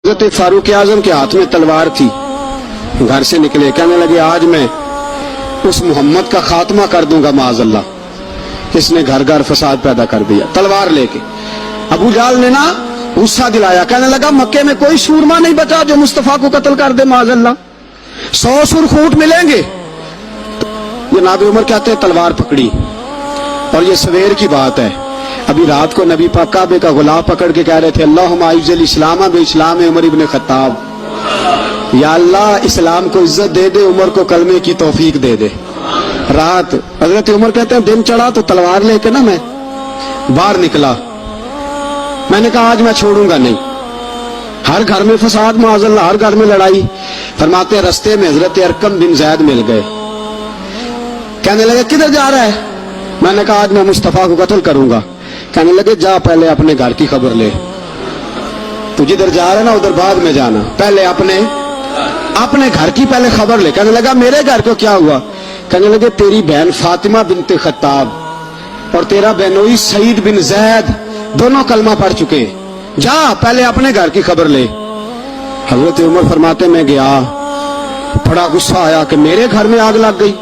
हज़रत फारूक आजम के हाथ में तलवार थी, घर से निकले, कहने लगे आज मैं उस मोहम्मद का खात्मा कर दूंगा माज़अल्लाह, इसने घर घर फसाद पैदा कर दिया। तलवार लेके अबू जाल ने ना गुस्सा दिलाया, कहने लगा मक्के में कोई सूरमा नहीं बचा जो मुस्तफा को कत्ल कर दे माज़अल्लाह, 100 सुरखूट मिलेंगे। ये नाबी उमर कहते हैं तलवार पकड़ी, और ये सवेर की बात है। अभी रात को नबी पाक काबे का गुलाब पकड़ के कह रहे थे अल्लाहुम्मा अइज़्ज़िल इस्लाम बे इस्लाम उमर इब्न खत्ताब, या अल्लाह इस्लाम को इज्जत दे दे, उमर को कलमे की तौफीक दे दे। रात हजरत उमर कहते हैं दिन चढ़ा तो तलवार लेके ना मैं बाहर निकला, मैंने कहा आज मैं छोड़ूंगा नहीं, हर घर में फसाद माज़अल्लाह, हर घर में लड़ाई। फरमाते रस्ते में हजरत अरकम बिन ज़ैद मिल गए, कहने लगे किधर जा रहा है? मैंने कहा आज मैं मुस्तफा को कत्ल करूंगा। कहने लगे जा पहले अपने घर की खबर ले, तू जिधर जा रहा है ना उधर बाद में जाना, पहले अपने घर की पहले खबर ले। कहने लगा मेरे घर को क्या हुआ? कहने लगे तेरी बहन फातिमा बिनते खत्ताब और तेरा बहनोई सईद बिन जैद दोनों कलमा पढ़ चुके हैं, जा पहले अपने घर की खबर ले। हजरत उमर फरमाते मैं गया, बड़ा गुस्सा आया कि मेरे घर में आग लग गई,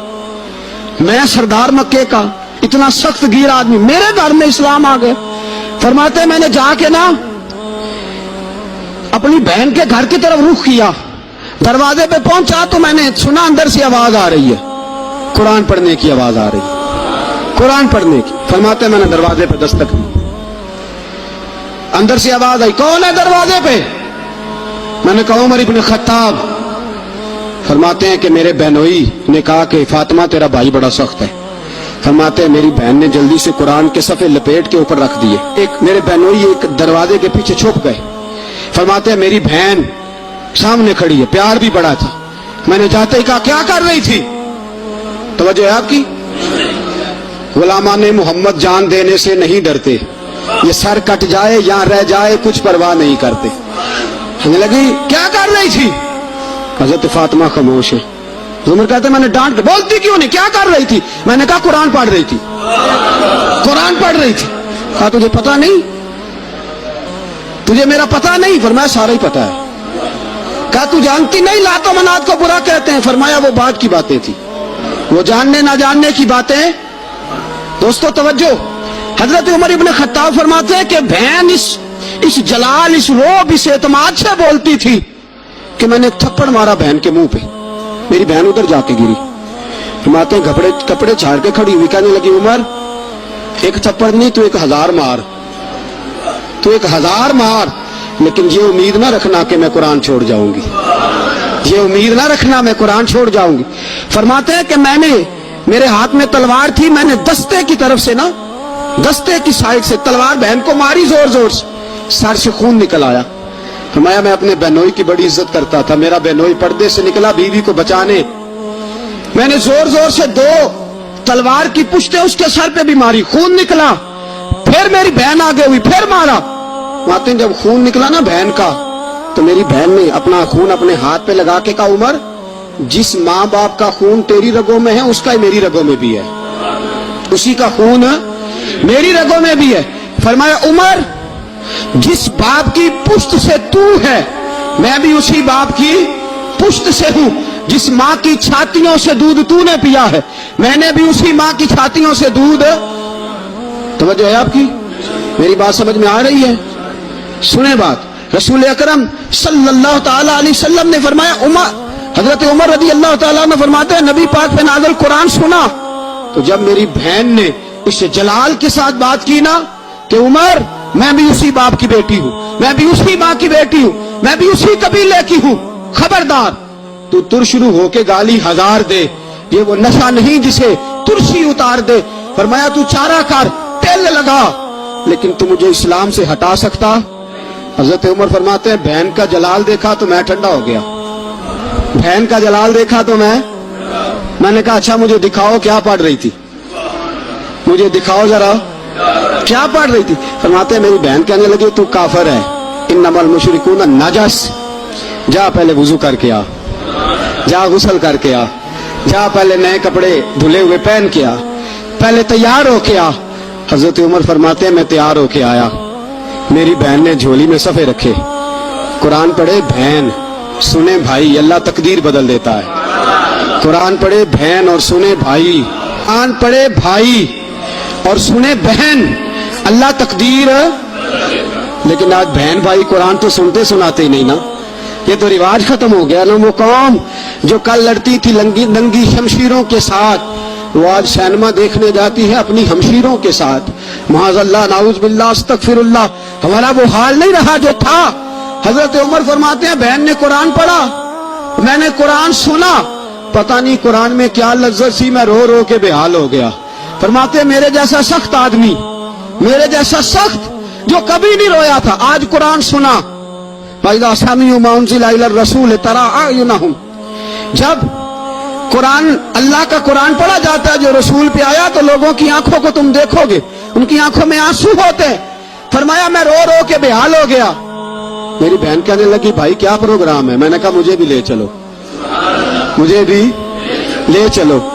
मैं सरदार मक्के का इतना सख्त गिर आदमी, मेरे घर में इस्लाम आ गया। फरमाते मैंने जाके ना अपनी बहन के घर की तरफ रुख किया, दरवाजे पे पहुंचा तो मैंने सुना अंदर से आवाज आ रही है, कुरान पढ़ने की आवाज आ रही, कुरान पढ़ने की। फरमाते मैंने दरवाजे पे दस्तक दी, अंदर से आवाज आई कौन है दरवाजे पे? मैंने कहा उमर इब्न खत्ताब। फरमाते हैं कि मेरे बहनोई ने कहा कि फातिमा तेरा भाई बड़ा सख्त है। फरमाते हैं मेरी बहन ने जल्दी से कुरान के सफ़े लपेट के ऊपर रख दिए, एक मेरे बहनोई एक दरवाजे के पीछे छुप गए। फरमाते हैं मेरी बहन सामने खड़ी है, प्यार भी बड़ा था, मैंने जाते ही कहा क्या कर रही थी? तवज्जो है आपकी? गुलामाने मोहम्मद जान देने से नहीं डरते, ये सर कट जाए या रह जाए कुछ परवाह नहीं करते। कहने लगी क्या कर रही थी? हजरत फातिमा खामोश है। उमर कहते मैंने डांट, बोलती क्यों नहीं, क्या कर रही थी? मैंने कहा कुरान पढ़ रही थी, कुरान पढ़ रही थी। कहा तुझे पता नहीं, तुझे मेरा पता नहीं? फरमाया सारा ही पता है। कहा तू जानती नहीं लातो मनात को बुरा कहते हैं? फरमाया वो बात की बातें थी, वो जानने ना जानने की बातें। दोस्तों तवज्जो, हजरत उमर इब्न खत्ताब फरमाते हैं कि बहन इस जलाल, इस रोब, इस एतमाद से बोलती थी कि मैंने थप्पड़ मारा बहन के मुंह पे, मेरी बहन उधर जाके गिरी। फरमाते हैं कपड़े झाड़ के खड़ी हुई, कहने लगी उमर एक थप्पड़ नहीं तू 1000 मार, तू 1000 मार, लेकिन ये उम्मीद ना रखना कि मैं कुरान छोड़ जाऊंगी, ये उम्मीद ना रखना मैं कुरान छोड़ जाऊंगी। फरमाते हैं कि मेरे हाथ में तलवार थी, मैंने दस्ते की तरफ से ना, दस्ते की साइड से तलवार बहन को मारी जोर जोर से, सर से खून निकल आया। फरमाया मैं अपने बहनोई की बड़ी इज्जत करता था, मेरा बहनोई पर्दे से निकला बीवी को बचाने, मैंने जोर जोर से 2 तलवार की पुश्तें उसके सर पे भी मारी, खून निकला, फिर मेरी बहन आगे हुई, फिर मारा। माते हैं जब खून निकला ना बहन का, तो मेरी बहन ने अपना खून अपने हाथ पे लगा के कहा उमर जिस माँ बाप का खून तेरी रगों में है उसका ही मेरी रगों में भी है, उसी का खून मेरी रगों में भी है। फरमाया उमर जिस बाप की पुश्त से तू है मैं भी उसी बाप की पुश्त से हूं, जिस माँ की छातियों से दूध तूने पिया है मैंने भी उसी माँ की छातियों से दूध। तवज्जो है आपकी? मेरी बात समझ में आ रही है? सुने बात, रसूल अकरम सल्लल्लाहु ताला अलैहि वसल्लम ने फरमाया, हजरत उमर रज़ी अल्लाह ताला ने फरमाते हैं नबी पाक पे नाज़िल कुरान सुना, तो जब मेरी बहन ने इस जलाल के साथ बात की ना कि उमर मैं भी उसी बाप की बेटी हूं, मैं भी उसी माँ की बेटी हूं, मैं भी उसी कबीले की हूं, खबरदार तू तुर शुरू होके गाली 1000 दे, ये वो नशा नहीं जिसे तुरसी उतार दे। फरमाया तू चारा कर, तेल लगा, लेकिन तू मुझे इस्लाम से हटा सकता? हजरत उमर फरमाते हैं बहन का जलाल देखा तो मैं ठंडा हो गया, बहन का जलाल देखा तो मैंने कहा अच्छा मुझे दिखाओ क्या पढ़ रही थी, मुझे दिखाओ जरा क्या पढ़ रही थी। फरमाते हैं मेरी बहन कहने लगी तू काफिर है, इन्नमल मुशरिकून नजस, जा पहले वुजू करके आ, जा गुस्ल करके आ, जा पहले नए कपड़े धुले हुए पहन के आ, पहले तैयार होके आ। हजरत उमर फरमाते हैं मैं तैयार होके आया, मेरी बहन ने झोली में सफ़े रखे, قرآن پڑھے بہن، سنے بھائی، اللہ تقدیر بدل دیتا ہے۔ قرآن پڑھے بہن اور سنے بھائی، قرآن پڑھے بھائی اور سنے بہن، اللہ تقدیر۔ لیکن آج بہن بھائی قرآن تو سنتے سناتے ہی نہیں نا، یہ تو رواج ختم ہو گیا نا۔ وہ قوم جو کل لڑتی تھی ننگی شمشیروں کے ساتھ، وہ آج سینما دیکھنے جاتی ہے اپنی ہمشیروں کے ساتھ۔ معاذ اللہ، نعوذ باللہ، استغفر اللہ۔ ہمارا وہ حال نہیں رہا جو تھا۔ حضرت عمر فرماتے ہیں بہن نے قرآن پڑھا، میں نے قرآن سنا، پتہ نہیں قرآن میں کیا لذت سی، میں رو رو کے بے حال ہو گیا۔ فرماتے ہیں میرے جیسا سخت آدمی، میرے جیسا سخت جو کبھی نہیں رویا تھا، آج قرآن سنا۔ وَإِذَا سَمِعُوا مَا أُنزِلَ إِلَى الرَّسُولِ تَرَىٰ أَعْيُنَهُمْ، جب قرآن، اللہ کا قرآن پڑھا جاتا ہے جو رسول پہ آیا، تو لوگوں کی آنکھوں کو تم دیکھو گے، ان کی آنکھوں میں آنسو ہوتے ہیں۔ فرمایا میں رو رو کے بے حال ہو گیا۔ میری بہن کہنے لگی بھائی کیا پروگرام ہے؟ میں نے کہا مجھے بھی لے چلو، مجھے بھی لے چلو۔